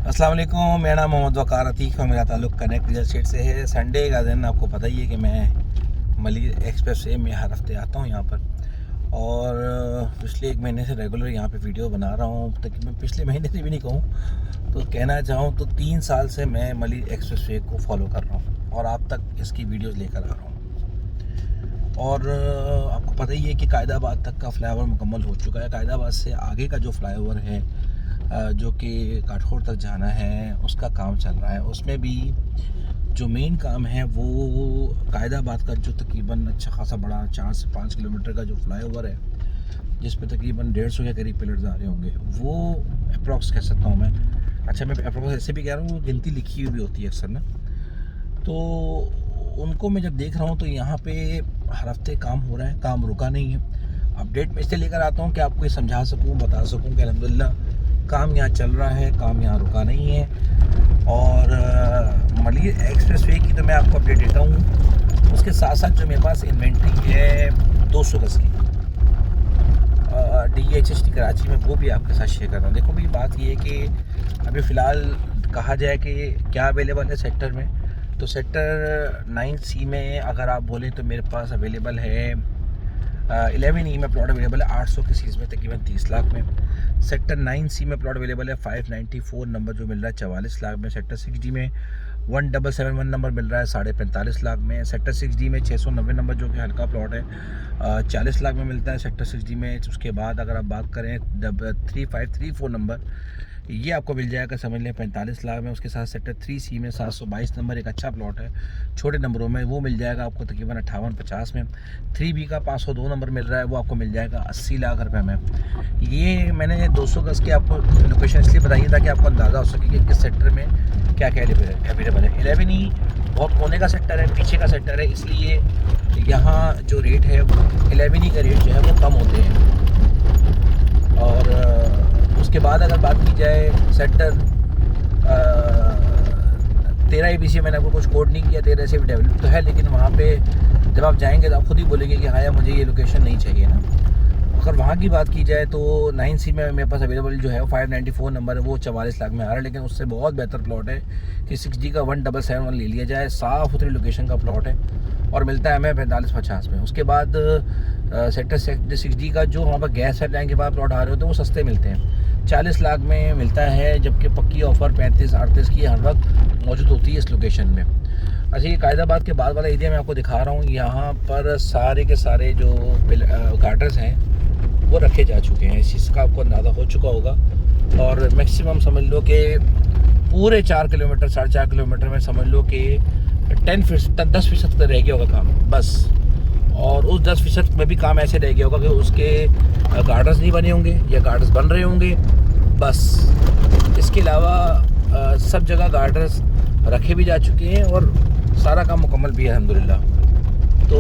अस्सलाम वालेकुम। मेरा नाम मोहम्मद वकार अतीक है। मेरा ताल्लुक़ कनेक्ट रियल एस्टेट से है। संडे का दिन आपको पता ही है कि मैं मलिक एक्सप्रेस वे में हर हफ्ते आता हूँ यहाँ पर, और पिछले 1 महीने से रेगुलर यहाँ पे वीडियो बना रहा हूँ। तकरीबन पिछले महीने से भी नहीं कहूँ तो कहना चाहूँ तो 3 साल से मैं मलिक एक्सप्रेस वे को फॉलो कर रहा हूँ और आप तक इसकी वीडियोज़ लेकर आ रहा हूँ। और आपको पता ही है कि कायदाबाद तक का फ्लाईओवर मुकम्मल हो चुका है। कायदाबाद से आगे का जो फ्लाईओवर है जो कि काठगोर तक जाना है, उसका काम चल रहा है। उसमें भी जो मेन काम है वो कायदाबाद का जो तकरीबन अच्छा खासा बड़ा 4 से 5 किलोमीटर का जो फ्लाईओवर है, जिस पे तकरीबन 150 के करीब पिलर्स आ रहे होंगे, वो अप्रॉक्स कह सकता हूँ मैं। अच्छा, मैं अप्रॉक्स ऐसे भी कह रहा हूँ, गिनती लिखी हुई भी होती है अक्सर ना। तो उनको मैं जब देख रहा हूँ तो यहाँ पे हर हफ्ते काम हो रहा है, काम रुका नहीं है। अपडेट मैं इसलिए लेकर आता हूँ कि आपको ये समझा सकूँ, बता सकूँ कि अल्हम्दुलिल्लाह काम यहाँ चल रहा है, काम यहाँ रुका नहीं है। और मलिक एक्सप्रेस वे की तो मैं आपको अपडेट देता हूँ। उसके साथ साथ जो मेरे पास इन्वेंट्री है 200 गज़ की DHHT कराची में, वो भी आपके साथ शेयर कर रहा हूँ। देखो भी बात ये है कि अभी फ़िलहाल कहा जाए कि क्या अवेलेबल है सेक्टर में, तो सेक्टर 9C में अगर आप बोलें तो मेरे पास अवेलेबल है 11E में प्लॉट अवेलेबल है 800 की सीरीज़ में, तकरीबन 30 लाख में। सेक्टर 9C में प्लॉट अवेलेबल है 594 नंबर जो मिल रहा है 44 लाख में। सेक्टर 6D में 1771 नंबर मिल रहा है 45.5 लाख में। सेक्टर 6D में 690 नंबर जो कि हल्का प्लॉट है 40 लाख में मिलता है सेक्टर 6D में। उसके बाद अगर आप बात करें 3534 नंबर, ये आपको मिल जाएगा समझ लें 45 लाख में। उसके साथ सेक्टर 3C में 722 नंबर एक अच्छा प्लॉट है छोटे नंबरों में, वो मिल जाएगा आपको तकरीबन 58-50 में। 3B का 502 नंबर मिल रहा है, वो आपको मिल जाएगा 80 लाख रुपए में। ये मैंने 200 गज़ के आपको लोकेशन इसलिए बताई ताकि आपको अंदाज़ा हो सके कि किस सेक्टर में क्या क्या अवेलेबल है। 11E बहुत कोने का सेक्टर है, पीछे का सेक्टर है, इसलिए यहाँ जो रेट है 11E का रेट जो है वो कम होते हैं। और उसके बाद अगर बात की जाए सेक्टर 13 ABC, मैंने आपको कुछ कोड नहीं किया, 13 से भी डेवलप तो है, लेकिन वहाँ पे जब आप जाएंगे तो आप खुद ही बोलेंगे कि हाँ यार मुझे ये लोकेशन नहीं चाहिए ना। अगर वहाँ की बात की जाए तो 9C में मेरे पास अवेलेबल जो है 594 नंबर है, वो 44 लाख में आ रहा है, लेकिन उससे बहुत बेहतर प्लॉट है कि 6D का 1771 ले लिया जाए। साफ़ सुथरी लोकेशन का प्लॉट है और मिलता है हमें 45-50 में। उसके बाद सेक्टर 6D का जो वहाँ पर गैस पाइपलाइन के बाद प्लॉट आ रहे होते हैं वो सस्ते मिलते हैं, 40 लाख में मिलता है, जबकि पक्की ऑफ़र 35-38 की हर वक्त मौजूद होती है इस लोकेशन में। अच्छा, ये कायदाबाद के बाद वाला एरिया मैं आपको दिखा रहा हूँ। यहाँ पर सारे के सारे जो गार्डर्स हैं वो रखे जा चुके हैं, इस चीज़ का आपको अंदाज़ा हो चुका होगा। और मैक्सिमम समझ लो कि पूरे 4 किलोमीटर 4.5 किलोमीटर में समझ लो कि 10% तक रह गया होगा काम बस। और उस 10% में भी काम ऐसे रह गया होगा कि उसके गार्डर्स नहीं बने होंगे या गार्डर्स बन रहे होंगे बस। इसके अलावा सब जगह गार्डर्स रखे भी जा चुके हैं और सारा काम मुकम्मल भी है अल्हम्दुलिल्लाह। तो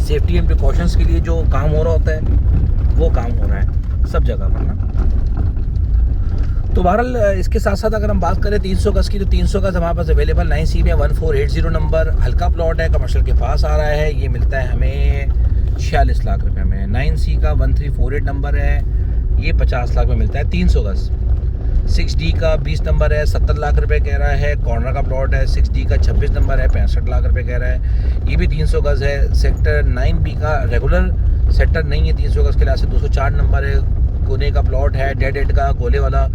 सेफ्टी एंड प्रिकॉशंस के लिए जो काम हो रहा होता है वो काम हो रहा है सब जगह पर ना। तो बहरहाल इसके साथ साथ अगर हम बात करें 300 गज़ की, तो 300 गज़ हमारे पास अवेलेबल 9C में 1480 नंबर हल्का प्लॉट है, कमर्शियल के पास आ रहा है। ये मिलता है हमें 46 लाख रुपए में। 9C का 1348 नंबर है, ये 50 लाख में मिलता है 300 गज़। 6D का 20 नंबर है 70 लाख रुपए कह रहा है, कॉर्नर का प्लॉट है। 6D का 26 नंबर है 65 लाख रुपए कह रहा है, ये भी 300 गज़ है। सेक्टर 9B का रेगुलर सेक्टर नहीं है 300 गज़ के लिहाज से, 204 नंबर है, कोने का प्लॉट है, डेड एंड का गोले वाला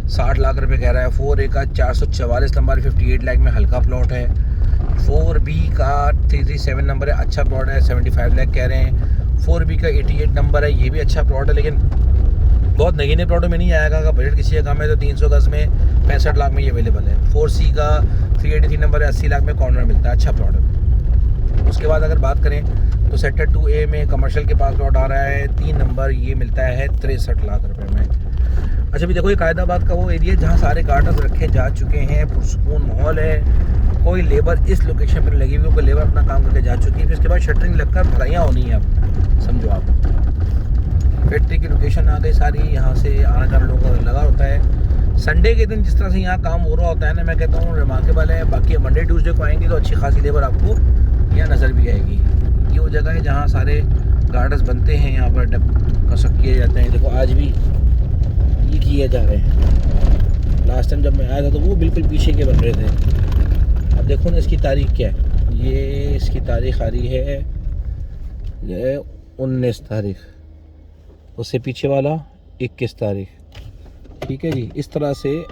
60 लाख रुपए कह रहा है। 4A का 444 नंबर 58 लाख में हल्का प्लॉट है। 4B का 337 नंबर है, अच्छा प्लॉट है, 75 लाख कह रहे हैं। 4B का 88 नंबर है, ये भी अच्छा प्लॉट है, लेकिन बहुत नगीने प्लॉटों में नहीं आएगा। अगर बजट किसी का कम है तो 300 गज़ में 65 लाख में ये अवेलेबल है। 4C का 383 नंबर है, 80 लाख में कॉर्नर मिलता है, अच्छा प्लॉट है। उसके बाद अगर बात करें तो सेक्टर 2A में कमर्शियल के पास प्लॉट आ रहा है 3 नंबर, ये मिलता है 63 लाख रुपए में। अच्छा, भी देखो ये कायदाबाद का वो एरिया जहाँ सारे गार्डन्स रखे जा चुके हैं, पुरसुकून माहौल है, कोई लेबर इस लोकेशन पर लगी हुई, कोई लेबर अपना काम करके जा चुकी है। फिर इसके बाद शटरिंग लगकर भराइयाँ होनी है, अब समझो आप फैक्ट्री की लोकेशन आ गई सारी, यहाँ से आना जाना लोगों का लगा होता है। संडे के दिन जिस तरह से यहाँ काम हो रहा होता है ना, मैं कहता हूँ रिमार्केबल है। बाकी मंडे ट्यूसडे को आएंगे तो अच्छी खासी लेबर आपको यहाँ नज़र भी आएगी। ये वो जगह है जहाँ सारे गार्डन्स बनते हैं, यहाँ पर कसक किए जाते हैं। देखो आज भी ये किए जा रहे हैं, लास्ट टाइम जब मैं आया था तो वो बिल्कुल पीछे के बन रहे थे। अब देखो ना इसकी तारीख क्या है, ये इसकी तारीख आ रही है, ये 19 तारीख, उससे पीछे वाला 21 तारीख, ठीक है जी। इस तरह से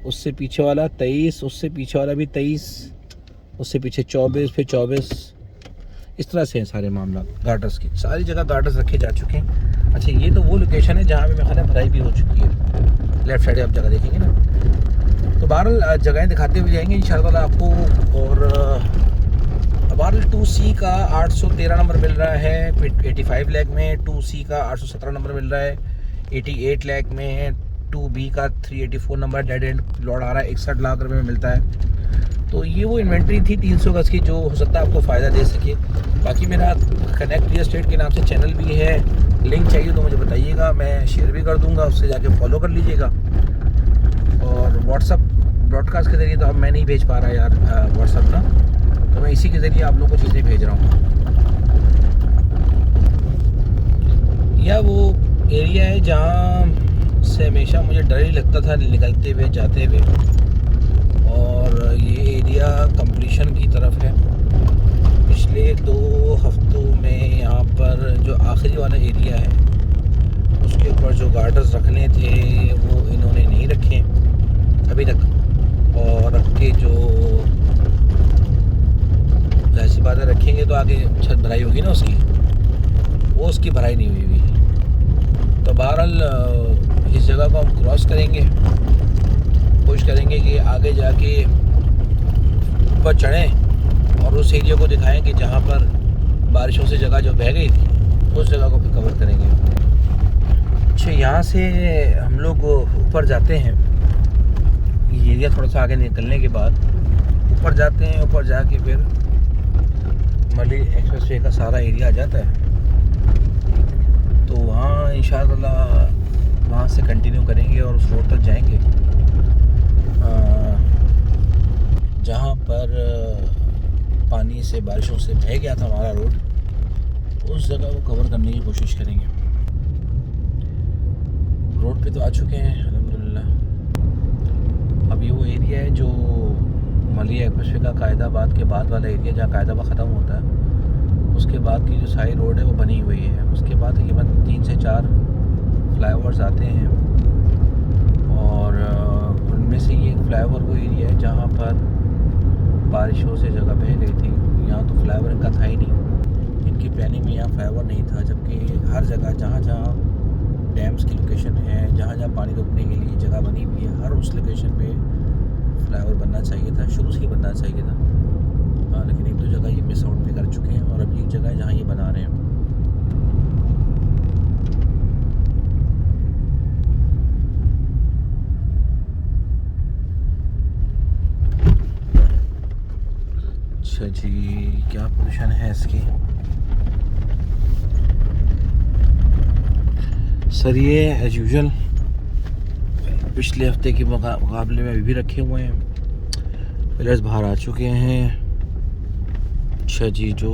उससे पीछे वाला 23, उससे पीछे वाला भी 23, उससे पीछे 24, फिर 24, इस तरह से हैं सारे मामला। गार्डर्स की सारी जगह गार्डर्स रखे जा चुके हैं। अच्छा, ये तो वो लोकेशन है जहाँ पे मेरे ख्याल भराई भी हो चुकी है। लेफ्ट साइड आप जगह देखेंगे ना, तो बहरहाल जगहें दिखाते हुए जाएंगे इंशाअल्लाह आपको। और बहरहाल 2C का 813 नंबर मिल रहा है 85 लाख में, 2C का 817 नंबर मिल रहा है 88 लाख में, 2B का 384 नंबर डेड एंड लॉट आ रहा है 61 लाख रुपये में मिलता है। तो ये वो इन्वेंट्री थी 300 गज की जो हो सकता है आपको फ़ायदा दे सके। बाकी मेरा कनेक्ट रियल एस्टेट के नाम से चैनल भी है, लिंक चाहिए तो मुझे बताइएगा, मैं शेयर भी कर दूंगा, उससे जाके फॉलो कर लीजिएगा। और व्हाट्सअप ब्रॉडकास्ट के ज़रिए तो अब मैं नहीं भेज पा रहा यार व्हाट्सअप ना, तो मैं इसी के ज़रिए आप लोगों को चीज़ें भेज रहा हूँ। यह वो एरिया है जहाँ से हमेशा मुझे डर ही लगता था निकलते हुए जाते हुए, और ये एरिया कंप्लीशन की तरफ है। पिछले 2 हफ्तों में यहाँ पर जो आखिरी वाला एरिया है उसके ऊपर जो गार्डर्स रखने थे वो इन्होंने नहीं रखे अभी तक, और रख के जो ऐसी बातें रखेंगे तो आगे छत भराई होगी ना उसकी, वो उसकी भराई नहीं हुई हुई। तो बहरहाल इस जगह को हम क्रॉस करेंगे, कोशिश करेंगे कि आगे जाके ऊपर चढ़ें और उस एरिया को दिखाएं कि जहाँ पर बारिशों से जगह जो बह गई थी उस जगह को फिर कवर करेंगे। अच्छा, यहाँ से हम लोग ऊपर जाते हैं, ये एरिया थोड़ा सा आगे निकलने के बाद ऊपर जाते हैं, ऊपर जाके फिर मली एक्सप्रेसवे का सारा एरिया आ जाता है। तो वहाँ इंशाअल्लाह वहाँ से कंटिन्यू करेंगे और उस रोड तक जाएंगे जहाँ पर पानी से बारिशों से बह गया था हमारा रोड, उस जगह को कवर करने की कोशिश करेंगे। रोड पे तो आ चुके हैं अल्हम्दुलिल्लाह। अब ये वो एरिया है जो मली एक्सप्रेसवे का कायदाबाद के बाद वाला एरिया, जहाँ कायदाबाद ख़त्म होता है, उसके बाद की जो सारी रोड है वो बनी हुई है। उसके बाद तकरीबन 3 से 4 फ्लाईओवर्स आते हैं, और उनमें से ये एक फ्लाईओवर वो एरिया है जहाँ पर बारिशों से जगह बह गई थी। यहाँ तो फ्लाईओवर इनका था ही नहीं, इनकी प्लानिंग में यहाँ फ्लाईओवर नहीं था, जबकि हर जगह जहाँ जहाँ डैम्स की लोकेशन है, जहाँ जहाँ पानी रोकने के लिए जगह बनी हुई है, हर उस लोकेशन पे फ्लाईओवर बनना चाहिए था, शुरू से ही बनना चाहिए था। हाँ, लेकिन 1-2 जगह ये मिस आउट भी कर चुके हैं, और अब एक जगह है जहाँ ये बना रहे हैं। अच्छा जी, क्या पोजीशन है इसकी? सर ये एज यूजुअल पिछले हफ्ते के मुकाबले में अभी भी रखे हुए हैं, पिलर्स बाहर आ चुके हैं। अच्छा जी, जो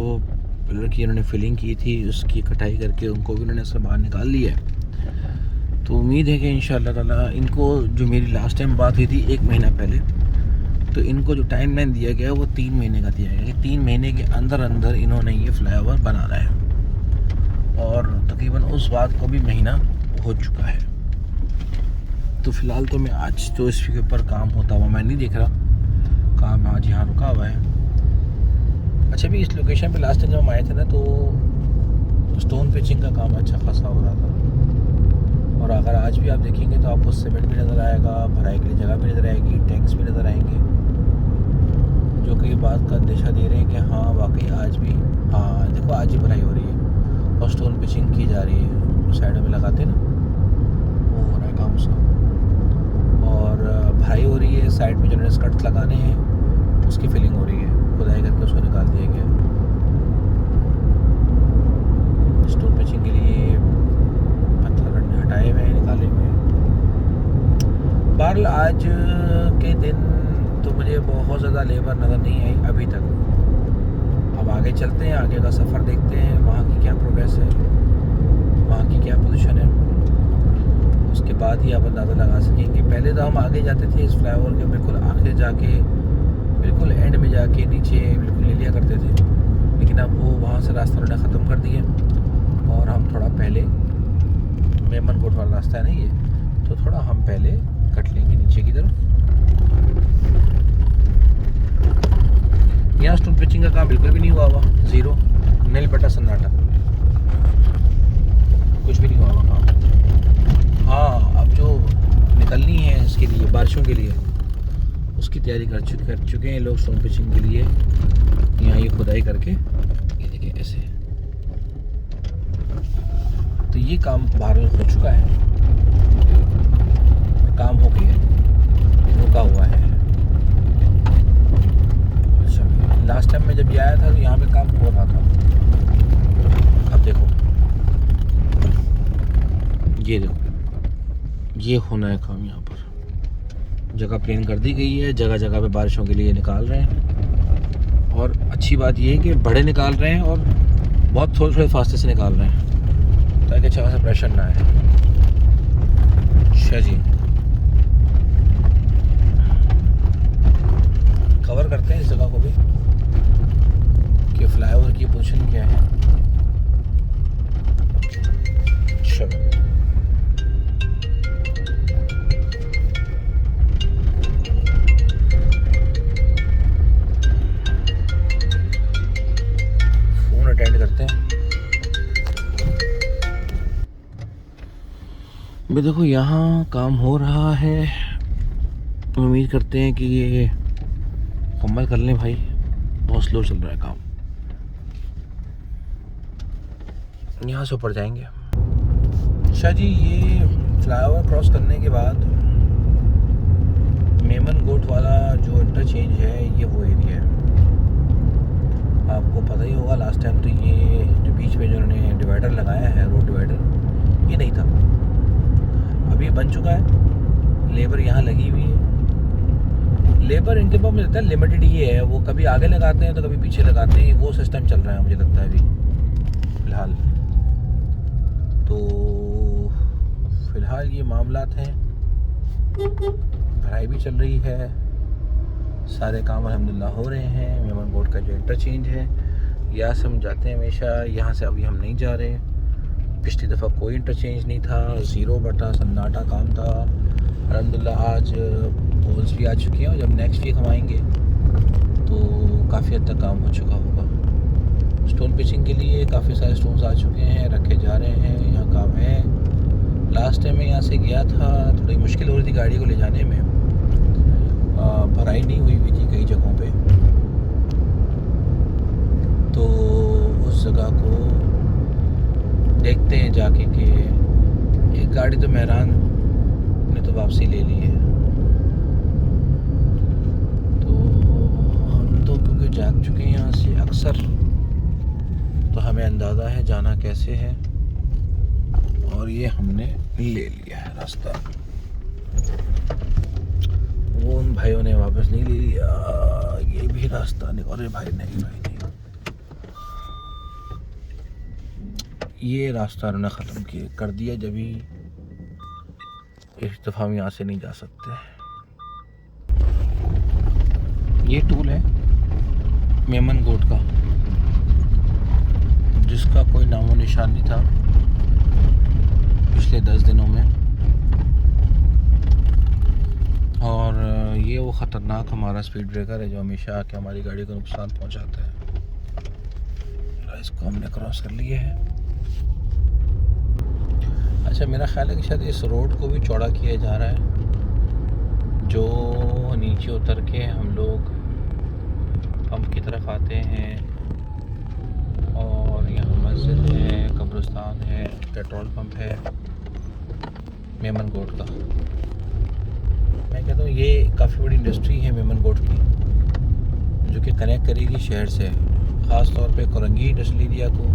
पिलर की इन्होंने फिलिंग की थी उसकी कटाई करके उनको भी उन्होंने सब बाहर निकाल लिया है। तो उम्मीद है कि इंशाअल्लाह ताला इनको, जो मेरी लास्ट टाइम बात हुई थी 1 महीना पहले, तो इनको जो टाइम लाइन दिया गया वो 3 महीने का दिया गया कि 3 महीने के अंदर अंदर इन्होंने ये फ्लाईओवर बनाना है, और तकरीबन उस बात को भी महीना हो चुका है। तो फ़िलहाल तो मैं आज तो इसके ऊपर काम होता हुआ मैं नहीं देख रहा, काम आज यहाँ रुका हुआ है। अच्छा, भी इस लोकेशन पे लास्ट टाइम जब हम आए थे ना तो स्टोन पिचिंग का काम अच्छा खासा हो रहा था, और अगर आज भी आप देखेंगे तो आपको सीमेंट भी नज़र आएगा, भराई के लिए जगह भी नज़र आएगी, टैंक्स भी नज़र आएंगे, जो कि बात का अंदेशा दे रहे हैं कि हाँ वाकई आज भी, हाँ देखो आज ही भराई हो रही है और स्टोन पिचिंग की जा रही है। साइडों में लगाते ना, वो हो रहा है काम उसका, और भराई हो रही है। साइड में जो स्कर्ट्स लगाने हैं उसकी फिलिंग हो रही है, खुदाई करके उसको निकाल दिया गया। स्टोन पिचिंग के लिए पत्थर हटाए हुए हैं, निकाले हुए हैं। बहरहाल आज के दिन तो मुझे बहुत ज़्यादा लेबर नज़र नहीं आई अभी तक। अब आगे चलते हैं, आगे का सफ़र देखते हैं, वहाँ की क्या प्रोग्रेस है, वहाँ की क्या पोजीशन है। उसके बाद ही आप अंदाज़ा लगा सकेंगे। पहले तो हम आगे जाते थे इस फ्लाईओवर के बिल्कुल आखिर जाके, बिल्कुल एंड में जाके नीचे बिल्कुल ले लिया करते थे, लेकिन अब वो वहाँ से रास्ता उन्होंने ख़त्म कर दिया और हम थोड़ा पहले, मेमन कोट वाला रास्ता है ना ये, तो थोड़ा हम पहले कट लेंगे नीचे की तरफ। यहाँ स्टोन पिचिंग का काम बिल्कुल भी नहीं हुआ हुआ, ज़ीरो, नील बटा सन्नाटा, कुछ भी नहीं हुआ हुआ काम। हाँ, अब जो निकलनी है इसके लिए, बारिशों के लिए, उसकी तैयारी कर चुके हैं लोग स्टोन पिचिंग के लिए। यहाँ ये खुदाई करके, ये देखिए ऐसे, तो ये काम बहरहाल हो चुका है, काम हो गया, रुका हुआ है। अच्छा, लास्ट टाइम मैं जब ये आया था तो यहाँ पे काम हो रहा था। अब देखो, ये देखो, ये होना है काम। यहाँ पर जगह प्लेन कर दी गई है, जगह जगह पे बारिशों के लिए निकाल रहे हैं, और अच्छी बात ये है कि बड़े निकाल रहे हैं और बहुत थोड़े थोड़े फासले से निकाल रहे हैं ताकि अच्छा खासा प्रेशर ना आए। अच्छा जी, कवर करते हैं इस जगह को भी कि फ्लाईओवर की पोजीशन क्या है। चलो, फोन अटेंड करते हैं। भाई देखो, यहाँ काम हो रहा है, उम्मीद करते हैं कि ये मुकम्मल कर लें। भाई बहुत स्लो चल रहा है काम। यहाँ से ऊपर जाएंगे। अच्छा जी, ये फ्लाईओवर क्रॉस करने के बाद मेमन गोट वाला जो इंटरचेंज है, ये वो एरिया है। आपको पता ही होगा, लास्ट टाइम तो ये जो बीच में जो उन्होंने डिवाइडर लगाया है, रोड डिवाइडर, ये नहीं था। अब ये बन चुका है, लेबर यहाँ लगी हुई है। लेबर इनके पास मुझे लगता है लिमिटेड ही है, वो कभी आगे लगाते हैं तो कभी पीछे लगाते हैं, वो सिस्टम चल रहा है मुझे लगता है अभी फ़िलहाल। तो फ़िलहाल ये मामलात हैं, भराई भी चल रही है, सारे काम अल्हम्दुलिल्लाह हो रहे हैं। मेमन कोट का जो इंटरचेंज है, यहाँ से हम जाते हैं हमेशा, यहाँ से अभी हम नहीं जा रहे। पिछली दफ़ा कोई इंटरचेंज नहीं था, ज़ीरो बटा सन्नाटा काम था। अल्हम्दुलिल्लाह आज पोल्स भी आ चुके हैं और जब नेक्स्ट वीक हम आएंगे तो काफ़ी हद तक काम हो चुका होगा। स्टोन पिचिंग के लिए काफ़ी सारे स्टोन्स आ चुके हैं, रखे जा रहे हैं, यहाँ काम है। लास्ट टाइम मैं यहाँ से गया था, थोड़ी मुश्किल हो रही थी गाड़ी को ले जाने में, भराई नहीं हुई थी कई जगहों पे, तो उस जगह को देखते हैं जाके कि एक गाड़ी तो मेहरान ने तो वापसी ले ली है। तो हम तो क्योंकि जा चुके हैं यहाँ से अक्सर, तो हमें अंदाज़ा है जाना कैसे है, और ये हमने ले लिया है रास्ता। वो उन भाइयों ने वापस नहीं ले लिया, ये भी रास्ता नहीं। अरे भाई नहीं, ये रास्ता उन्होंने ख़त्म कर दिया, जब ही इस दफ़ा हम यहाँ से नहीं जा सकते। ये टूल है मेमन गोट का, जिसका कोई नामो निशान नहीं था पिछले 10 दिनों में, और ये वो ख़तरनाक हमारा स्पीड ब्रेकर है जो हमेशा आके हमारी गाड़ी को नुकसान पहुंचाता है। इसको हमने क्रॉस कर लिया है। अच्छा, मेरा ख्याल है कि शायद इस रोड को भी चौड़ा किया जा रहा है, जो नीचे उतर के हम लोग पंप की तरफ आते हैं, और यहाँ मस्जिद है, कब्रिस्तान है, पेट्रोल पंप है मेमन कोट का। मैं कहता हूँ ये काफ़ी बड़ी इंडस्ट्री है मेमन कोट की, जो कि कनेक्ट करेगी शहर से, ख़ास तौर पे कोरंगी इंडस्ट्रियल एरिया को,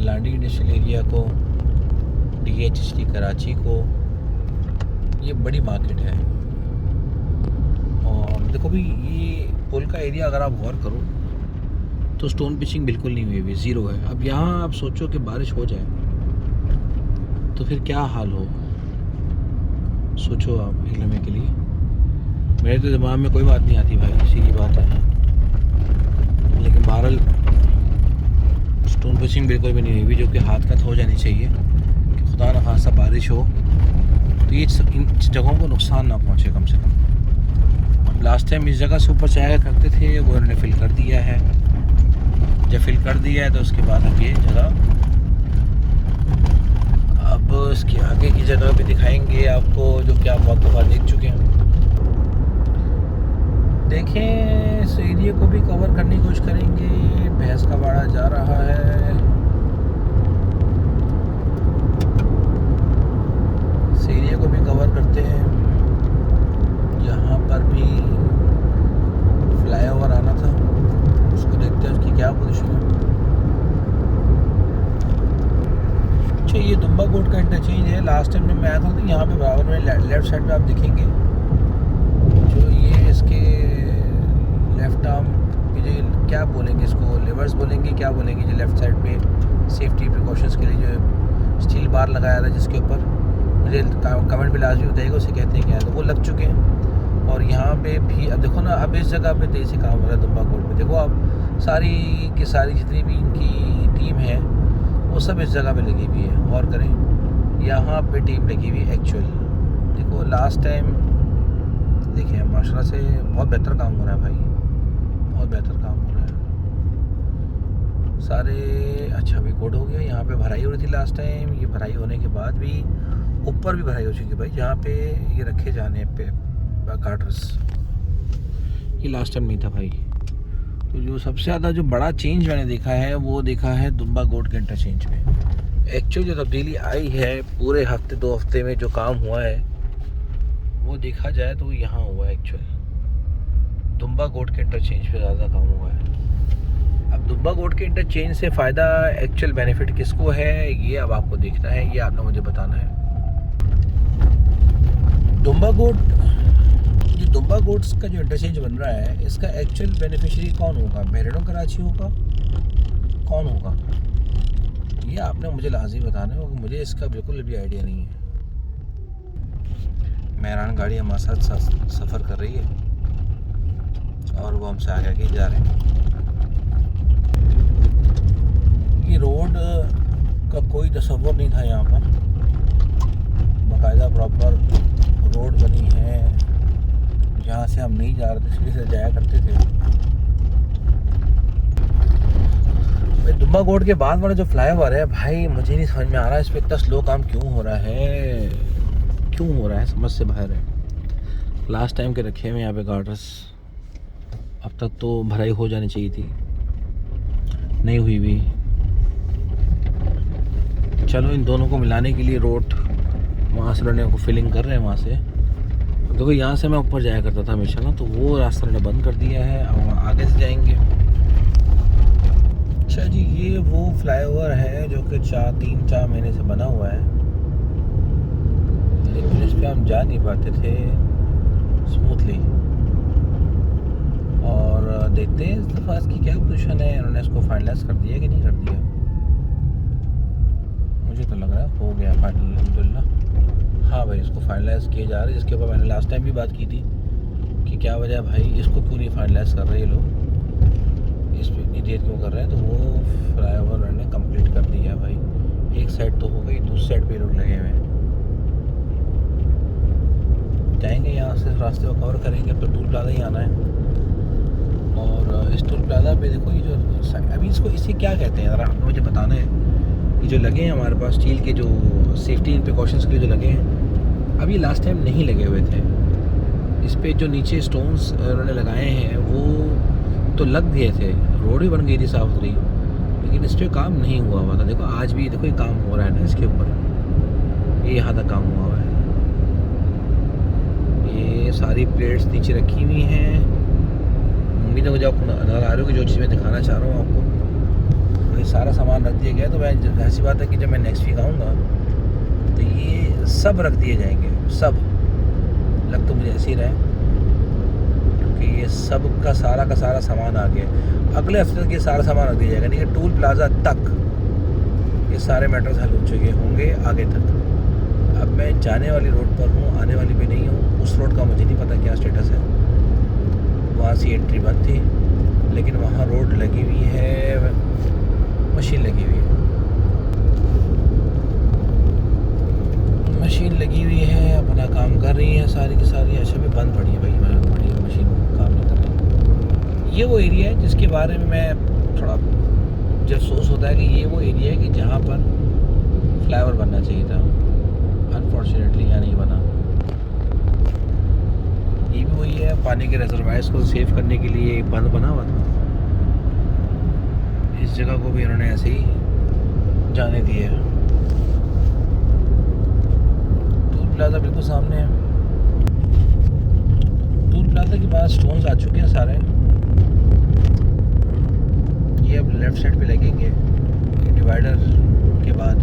लांडी इंडस्ट्रियल एरिया को, DHC कराची को। ये बड़ी मार्केट है। और देखो भी, ये पुल का एरिया अगर आप गौर करो तो स्टोन पिचिंग बिल्कुल नहीं हुई, भी ज़ीरो है। अब यहाँ आप सोचो कि बारिश हो जाए तो फिर क्या हाल हो। सोचो आप एक लम्हे के लिए। मेरे तो दिमाग में कोई बात नहीं आती भाई, सीधी बात है। लेकिन बहरहाल स्टोन फिशिंग बिल्कुल भी नहीं हुई भी, जो कि हाथ का हो जानी चाहिए कि खुदा न खासा बारिश हो तो ये इन जगहों को नुकसान ना पहुँचे कम से कम। अब लास्ट टाइम इस जगह से ऊपर जाया करते थे, वो उन्होंने फिल कर दिया है। जब फिल कर दिया है तो उसके बाद अब ये जगह, अब इसके आगे की जगह भी दिखाएंगे आपको, जो कि आप बहुत दफ़ा देख चुके हैं। देखें, इस एरिया को भी कवर करने की कोशिश करेंगे। भैंस का बाड़ा जा रहा है, इस एरिया को भी कवर करते हैं। यहाँ पर भी फ्लाईओवर आना था, उसको देखते हैं उसकी क्या पोजीशन है। अच्छा, ये दुम्बा कोट का इंटरचेंज है। लास्ट टाइम जब मैं आया था तो यहाँ पे बराबर में लेफ्ट साइड पे आप दिखेंगे, जो ये इसके लेफ्ट आर्म की जो क्या बोलेंगे, इसको लेवर्स बोलेंगे, क्या बोलेंगे, जो लेफ्ट साइड पे सेफ्टी प्रिकॉशंस के लिए जो स्टील बार लगाया था, जिसके ऊपर मुझे कमेंट में लाजमी बताइएगा उसे कहते हैं क्या, तो वो लग चुके हैं। और यहाँ पे भी अब देखो ना, अब इस जगह पे तेज़ी से काम हो रहा है दुम्बा कोट में। देखो अब सारी की सारी जितनी भी इनकी टीम है वो सब इस जगह पे लगी हुई है। और करें, यहाँ पे टीम लगी हुई है एक्चुअल। देखो लास्ट टाइम देखिए माशाल्लाह से बहुत बेहतर काम हो रहा है भाई, बहुत बेहतर काम हो रहा है सारे। अच्छा भी कोड हो गया। यहाँ पे भराई हो रही थी लास्ट टाइम, ये भराई होने के बाद भी ऊपर भी भराई हो चुकी है भाई, जहाँ पे ये रखे जाने पे गार्डर्स, ये लास्ट टाइम नहीं था भाई। तो जो सबसे ज़्यादा जो बड़ा चेंज मैंने देखा है वो देखा है दुम्बा कोट के इंटरचेंज में। एक्चुअली जो तब्दीली आई है पूरे हफ्ते 2 हफ्ते में, जो काम हुआ है वो देखा जाए तो यहाँ हुआ है एक्चुअल। दुम्बा कोट के इंटरचेंज पे ज़्यादा काम हुआ है। अब दुम्बा कोट के इंटरचेंज से फ़ायदा एक्चुअल बेनिफिट किसको है, ये अब आपको देखना है, ये आपने मुझे बताना है। दुम्बा कोट, जो दुम्बा कोट्स का जो इंटरचेंज बन रहा है, इसका एक्चुअल बेनिफिशियरी कौन होगा, मेरेडो कराची होगा, कौन होगा, ये आपने मुझे लाजमी बताना है, क्योंकि मुझे इसका बिल्कुल भी आइडिया नहीं है। मेहरान गाड़ी हमारे साथ सफ़र कर रही है और वो हमसे आगे आगे जा रहे हैं। ये रोड का कोई तसव्वुर नहीं था, यहाँ पर बाकायदा प्रॉपर रोड बनी है, जहाँ से हम नहीं जा रहे थे सीधे से जाया करते थे। दुम्बा कोट के बाद वाला जो फ्लाईओवर है भाई, मुझे नहीं समझ में आ रहा है इस पर इतना स्लो काम क्यों हो रहा है, क्यों हो रहा है, समझ से बाहर है। लास्ट टाइम के रखे हुए यहाँ पे गार्डर्स, अब तक तो भराई हो जानी चाहिए थी, नहीं हुई भी। चलो इन दोनों को मिलाने के लिए रोड वहाँ से उन्होंने को फिलिंग कर रहे हैं वहाँ से। देखो यहाँ से मैं ऊपर जाया करता था हमेशा ना, तो वो रास्ता उन्होंने बंद कर दिया है, अब वहाँ आगे से जाएंगे। अच्छा जी, ये वो फ्लाईओवर है जो कि 3-4 महीने से बना हुआ है, लेकिन इस पर हम जा नहीं पाते थे स्मूथली। और देखते हैं इस दफ़ा इसकी क्या पोजीशन है, उन्होंने इसको फाइनलाइज कर दिया कि नहीं कर दिया। मुझे तो लग रहा है हो गया फाइनल अल्हम्दुलिल्लाह। हाँ भाई, इसको फाइनलाइज किए जा रहे हैं, जिसके ऊपर मैंने लास्ट टाइम भी बात की थी कि क्या वजह भाई इसको क्यों नहीं फाइनलाइज कर रहे ये लोग, इस पर इतनी देर क्यों कर रहे हैं। तो वो फ्लाईओवर उन्होंने कंप्लीट कर दिया है भाई, एक साइड तो हो गई, दूसरी साइड पे लोग लगे हुए हैं। जाएंगे यहाँ से रास्ते को कवर करेंगे, तो टूल प्लाजा ही आना है। और इस टूल प्लाजा पे देखो ये जो अभी इसको इसे क्या कहते हैं ज़रा मुझे बताना है। ये जो लगे हैं हमारे पास स्टील के जो सेफ्टी प्रिकॉशंस के लिए जो लगे हैं, अभी लास्ट टाइम नहीं लगे हुए थे। इस पे जो नीचे स्टोन्स उन्होंने लगाए हैं वो तो लग गए थे, रोड भी बन गई थी साफ सुथरी, लेकिन इस पर काम नहीं हुआ हुआ था। देखो आज भी देखो ये काम हो रहा है ना इसके ऊपर, ये यहाँ तक काम हुआ हुआ है। ये सारी प्लेट्स नीचे रखी हुई हैं। उम्मीद है मुझे आपको नज़र आ रही हो कि जो चीज़ मैं दिखाना चाह रहा हूँ आपको, ये सारा सामान रख दिया गया। तो मैं ऐसी बात है कि जब मैं नेक्स्ट वीक आऊँगा तो ये सब रख दिए जाएंगे, सब लग तो मुझे ऐसे ही रहा है, क्योंकि ये सब का सारा सामान आ गया। अगले हफ्ते तक ये सारा सामान रख दिया जाएगा, यानी कि टूल प्लाजा तक ये सारे मैटर्स हल हो चुके होंगे आगे तक। अब मैं जाने वाली रोड पर हूँ, आने वाली पे नहीं हूँ। उस रोड का मुझे नहीं पता क्या स्टेटस है, वहाँ से एंट्री बंद थी, लेकिन वहाँ रोड लगी हुई है, मशीन लगी हुई है, मशीन लगी हुई है, अपना काम कर रही है सारी की सारी। अच्छा भी बंद पड़ी है भाई, मैं बड़ी मशीन काम नहीं कर रही। ये वो एरिया है जिसके बारे में मैं थोड़ा जब अफसोस होता है कि ये वो एरिया है कि जहाँ पर फ्लाईओवर बनना चाहिए था, अनफॉर्चुनेटली यहाँ नहीं बना। ये भी वही है, पानी के रिजर्वायर्स को सेव करने के लिए बंद बना हुआ था। इस जगह को भी इन्होंने ऐसे ही जाने दिया है। टूल प्लाजा बिल्कुल सामने है। टूल प्लाजा के पास स्टोन्स आ चुके हैं सारे, ये अब लेफ्ट साइड पे लगेंगे डिवाइडर के बाद,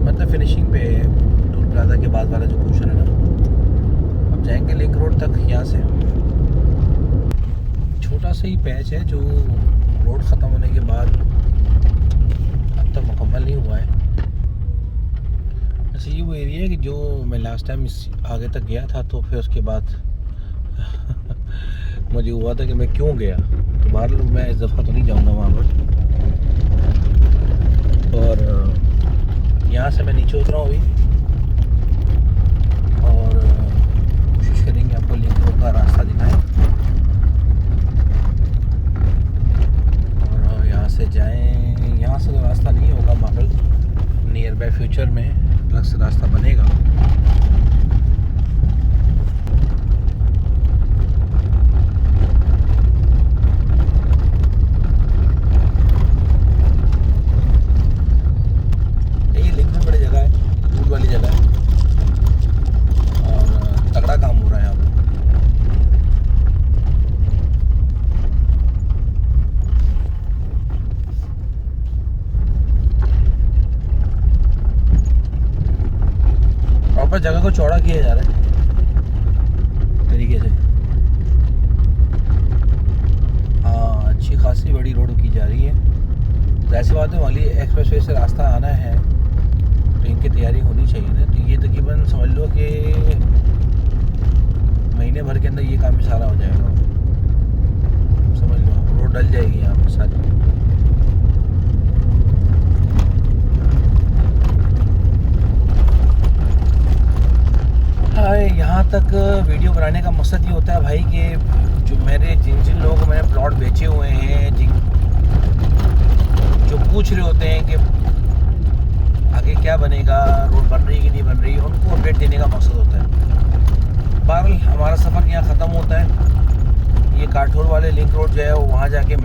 मतलब फिनिशिंग पे टूल प्लाजा के बाद वाला जो पोर्शन है ना। अब जाएंगे लिंक रोड तक। यहाँ से छोटा सा ही पैच है जो रोड ख़त्म होने के बाद अब तक मुकम्मल नहीं हुआ है। अच्छा ये वो एरिया है कि जो मैं लास्ट टाइम इस आगे तक गया था, तो फिर उसके बाद मुझे हुआ था कि मैं क्यों गया। तो बाहर मैं इस दफ़ा तो नहीं जाऊंगा वहाँ पर। और यहाँ से मैं नीचे उतरा हूँ अभी, और कोशिश करेंगे आपको लिंक रोड का रास्ता दिखाएं, और यहाँ से जाएं। यहाँ से तो रास्ता नहीं होगा मागल, नियर बाय फ्यूचर में अलग से रास्ता बनेगा। ये लिंक में बड़ी जगह है, दूर वाली जगह है, और तगड़ा काम हो रहा है यहाँ पर। प्रॉपर जगह को चौड़ा किया जा रहा है तरीके से। हाँ अच्छी खासी बड़ी रोड की जा रही है। ऐसी बात है, वाली एक्सप्रेसवे से रास्ता आना है तो इनकी तैयारी होनी चाहिए ना। तो ये तकरीबन समझ लो कि महीने भर के अंदर ये काम भी सारा हो जाएगा। समझ लो रोड डल जाएगी यहाँ पर सारी। यहाँ तक वीडियो बनाने का मकसद ये होता है भाई कि जो मेरे जिन लोगों को मैंने प्लॉट बेचे हुए हैं, जो पूछ रहे होते हैं कि आगे क्या बनेगा, रोड बन रही है कि नहीं बन रही है, उनको अपडेट देने का मकसद होता है। बहरहाल हमारा सफ़र यहाँ ख़त्म होता है। ये काठौर वाले लिंक रोड जो है वो वहाँ जाके